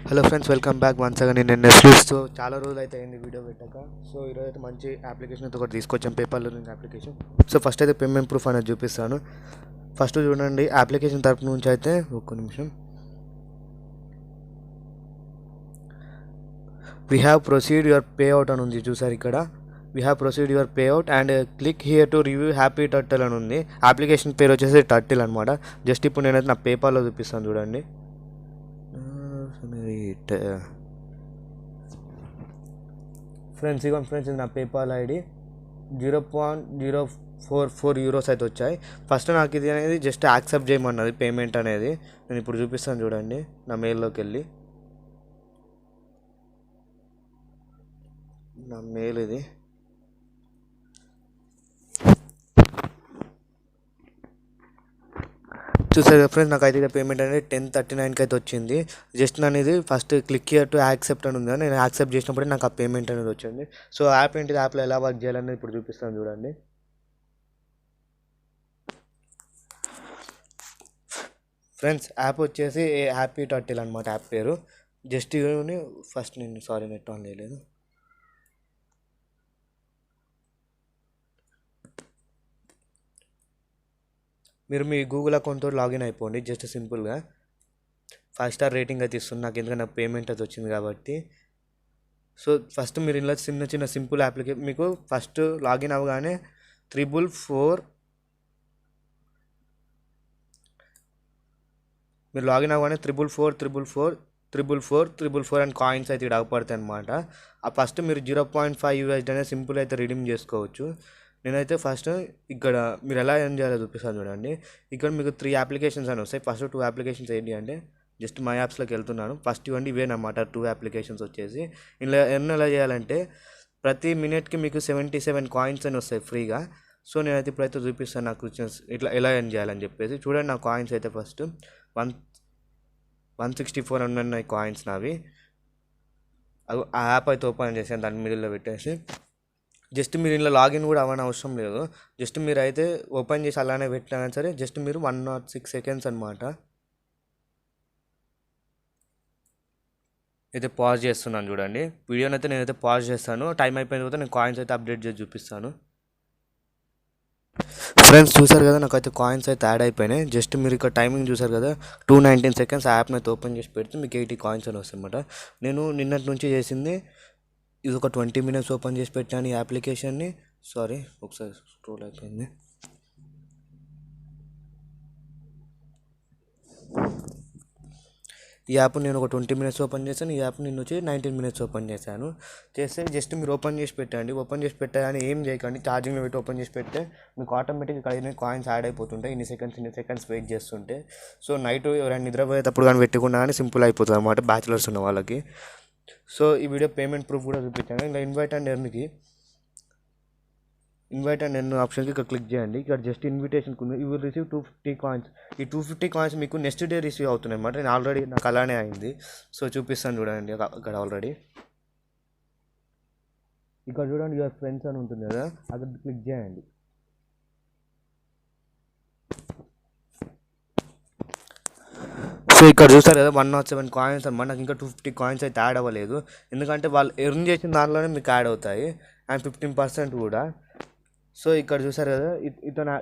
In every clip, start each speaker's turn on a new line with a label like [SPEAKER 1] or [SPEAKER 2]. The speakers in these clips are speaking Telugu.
[SPEAKER 1] Hello friends, welcome back once again నేను నెట్ఫ్లిక్స్. సో చాలా రోజులు అయితే అయింది వీడియో పెట్టాక. సో ఈరోజు అయితే మంచి అప్లికేషన్ అయితే ఒకటి తీసుకొచ్చాం, paper learning application. So first అయితే పేమెంట్ ప్రూఫ్ అనేది చూపిస్తాను. ఫస్ట్ చూడండి, అప్లికేషన్ తరపు నుంచి అయితే ఒక్క నిమిషం. We have proceed your pay out అని ఉంది, చూసారు ఇక్కడ. We have proceed your pay out and click here to review happy turtle అని ఉంది. అప్లికేషన్ పేరు వచ్చేసి టర్టిల్ అనమాట. జస్ట్ ఇప్పుడు నేనైతే నా పేపర్లో చూపిస్తాను చూడండి. ఫ్రెండ్స్ ఇది నా పేపాల్ ఐడి 0.044 యూరోస్ అయితే వచ్చాయి. ఫస్ట్ నాకు ఇది అనేది జస్ట్ యాక్సెప్ట్ చేయమన్నది పేమెంట్ అనేది. నేను ఇప్పుడు చూపిస్తాను చూడండి, నా మెయిల్లోకి వెళ్ళి. నా మెయిల్ ఇది. చూసారు కదా ఫ్రెండ్స్, నాకు అయితే పేమెంట్ అనేది 10:39కి అయితే వచ్చింది. జస్ట్ నేను ఇది first click here to accept అని ఉంది, నేను యాక్సెప్ట్ చేసినప్పుడే నాకు ఆ పేమెంట్ అనేది వచ్చింది. సో యాప్ ఏంటిది, యాప్లో ఎలా వర్క్ చేయాలనేది ఇప్పుడు చూపిస్తాను చూడండి. ఫ్రెండ్స్ యాప్ వచ్చేసి హ్యాపీ టర్టిల్ అనమాట యాప్ పేరు. జస్ట్ ఫస్ట్ నేను నెట్ ఆన్ చేయలేదు. మీరు మీ గూగుల్ అకౌంట్తో లాగిన్ అయిపోండి. జస్ట్ సింపుల్గా 5 స్టార్ రేటింగ్ అయితే ఇస్తుంది నాకు, ఎందుకంటే నాకు పేమెంట్ అయితే వచ్చింది కాబట్టి. సో ఫస్ట్ మీరు ఇలా చిన్న సింపుల్ అప్లికేషన్, మీకు ఫస్ట్ లాగిన్ అవ్వగానే 444 మీరు లాగిన్ అవ్వగానే 444 అండ్ కాయిన్స్ అయితే ఇక్కడ అవ్వపడతాయి అనమాట. ఆ ఫస్ట్ మీరు 0.5 USD అనేది సింపుల్ అయితే రిడీమ్ చేసుకోవచ్చు. నేనైతే ఫస్ట్ ఇక్కడ మీరు ఎలా ఏం చేయాలో చూపిస్తాను చూడండి. ఇక్కడ మీకు 3 అప్లికేషన్స్ అని వస్తాయి. ఫస్ట్ 2 అప్లికేషన్స్ ఏంటి అంటే, జస్ట్ మై యాప్స్లోకి వెళ్తున్నాను. ఫస్ట్ ఇవ్వండి ఇవేనమాట 2 అప్లికేషన్స్ వచ్చేసి. ఇలా ఎలా చేయాలంటే, ప్రతి మినిట్కి మీకు 77 కాయిన్స్ అని వస్తాయి ఫ్రీగా. సో నేనైతే ఇప్పుడైతే చూపిస్తాను నాకు ఇట్లా ఎలా ఏం చేయాలని చెప్పేసి. చూడండి, నా కాయిన్స్ అయితే ఫస్ట్ 164 అని ఉన్నాయి కాయిన్స్ నావి. ఆ యాప్ అయితే ఓపెన్ చేసాను, దాని మిడిల్లో పెట్టేసి. జస్ట్ మీరు ఇలా లాగిన్ కూడా అవ్వని అవసరం లేదు. జస్ట్ మీరు అయితే ఓపెన్ చేసి అలానే పెట్టినా సరే, జస్ట్ మీరు 106 సెకండ్స్ అనమాట. అయితే పాజ్ చేస్తున్నాను చూడండి, వీడియోని అయితే నేనైతే పాజ్ చేస్తాను. టైం అయిపోయిన తర్వాత నేను కాయిన్స్ అయితే అప్డేట్ చేసి చూపిస్తాను. ఫ్రెండ్స్ చూసారు కదా, నాకైతే కాయిన్స్ అయితే యాడ్ అయిపోయినాయి. జస్ట్ మీరు ఇక్కడ టైమింగ్ చూసారు కదా, 219 సెకండ్స్. యాప్ని అయితే ఓపెన్ చేసి పెడితే మీకు 80 కాయిన్స్ అని వస్తాయి అన్నమాట. నేను నిన్నటి నుంచి చేసింది ఇది, ఒక 20 మినిట్స్ ఓపెన్ చేసి పెట్టాను ఈ అప్లికేషన్ని. సారీ, ఒకసారి స్క్రోల్ అయిపోయింది. ఈ యాప్ నేను ఒక 20 మినిట్స్ ఓపెన్ చేశాను. ఈ యాప్ నేను వచ్చి 19 మినిట్స్ ఓపెన్ చేశాను. చేస్తే జస్ట్ మీరు ఓపెన్ చేసి పెట్టండి. ఓపెన్ చేసి పెట్టాలని ఏం చేయకండి, ఛార్జింగ్లో పెట్టి ఓపెన్ చేసి పెడితే మీకు ఆటోమేటిక్గా ఇక్కడ కాయిన్స్ యాడ్ అయిపోతుంటాయి. ఇన్ని సెకండ్స్ వెయిట్ చేస్తుంటే. సో నైట్ ఎవరైనా నిద్రపోయేటప్పుడు కానీ పెట్టుకున్నా కానీ సింపుల్ అయిపోతుంది అన్నమాట, బ్యాచిలర్స్ ఉన్న వాళ్ళకి. సో ఈ వీడియో పేమెంట్ ప్రూఫ్ కూడా చూపించాను. ఇలా ఇన్వైట్ అండ్ ఎర్న్ ఆప్షన్కి ఇక్కడ క్లిక్ చేయండి. ఇక్కడ జస్ట్ ఇన్విటేషన్కి ఉంది, యూ విల్ రిసీవ్ 250 కాయిన్స్. ఈ 250 కాయిన్స్ మీకు నెక్స్ట్ డే రిసీవ్ అవుతున్నాయి అన్నమాట. నేను ఆల్రెడీ నాకు అలానే అయింది. సో చూపిస్తాను చూడండి, అక్కడ ఆల్రెడీ ఇక్కడ చూడండి, యువర్ ఫ్రెండ్స్ అని ఉంటుంది కదా, అక్కడ క్లిక్ చేయండి. సో ఇక్కడ చూస్తారు కదా, 107 కాయిన్స్ అనమాట. నాకు ఇంకా 250 కాయిన్స్ అయితే యాడ్ అవ్వలేదు, ఎందుకంటే వాళ్ళు ఎర్న్ చేసిన దాంట్లోనే మీకు యాడ్ అవుతాయి, అండ్ 15% కూడా. సో ఇక్కడ చూసారు కదా,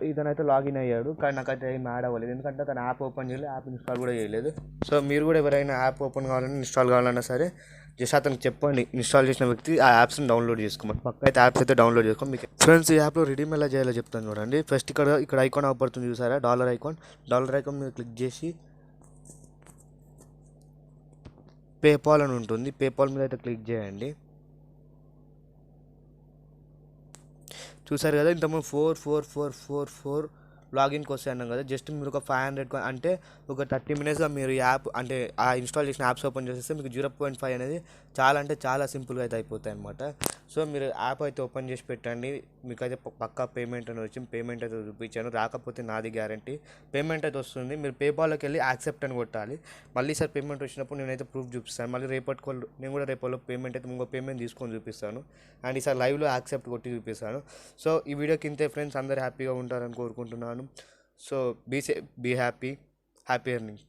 [SPEAKER 1] ఇతనైతే లాగిన్ అయ్యాడు, కానీ నాకైతే ఏం యాడ్ అవ్వలేదు, ఎందుకంటే తను యాప్ ఓపెన్ చేయలేదు, యాప్ ఇన్స్టాల్ కూడా చేయలేదు. సో మీరు కూడా ఎవరైనా యాప్ ఓపెన్ కావాలన్నా ఇన్స్టాల్ కావాలన్నా సరే, జస్ట్ అతనికి చెప్పండి, ఇన్స్టాల్ చేసిన వ్యక్తి ఆ యాప్స్ని డౌన్లోడ్ చేసుకోమని. పక్క అయితే యాప్స్ అయితే డౌన్లోడ్ చేసుకోండి. మీకు ఫ్రెండ్స్ ఈ యాప్లో రిడీమ్ ఎలా చేయాలో చెప్తాను చూడండి. ఫస్ట్ ఇక్కడ ఐకాన్ అవపడుతుంది చూసారా, డాలర్ ఐకాన్ మీద క్లిక్ చేసి పేపాల్ అని ఉంటుంది, పేపాల్ మీద అయితే క్లిక్ చేయండి. చూసారు కదా, ఇంతకుముందు 44444 లాగిన్కి వస్తాయి అన్నాం కదా. జస్ట్ మీరు ఒక 500 అంటే ఒక 30 మినిట్స్గా మీరు యాప్ అంటే ఆ ఇన్స్టాల్ చేసిన యాప్స్ ఓపెన్ చేసేస్తే మీకు 0.5 అనేది చాలా సింపుల్గా అయితే అయిపోతాయి అనమాట. సో మీరు యాప్ అయితే ఓపెన్ చేసి పెట్టండి, మీకైతే పక్కా పేమెంట్ అని వచ్చింది. పేమెంట్ అయితే చూపించాను, రాకపోతే నాది గ్యారంటీ పేమెంట్ అయితే వస్తుంది. మీరు పేపాల్లోకి వెళ్ళి యాక్సెప్ట్ అని కొట్టాలి. మళ్ళీ సార్ పేమెంట్ వచ్చినప్పుడు నేనైతే ప్రూఫ్ చూపిస్తాను. మళ్ళీ నేను కూడా రేపట్లో పేమెంట్ అయితే ఇంకో పేమెంట్ తీసుకొని చూపిస్తాను, అండ్ ఈసారి లైవ్లో యాక్సెప్ట్ కొట్టి చూపిస్తాను. సో ఈ వీడియోకి ఇంతే ఫ్రెండ్స్, అందరూ హ్యాపీగా ఉంటారని కోరుకుంటున్నాను. So be happy earning.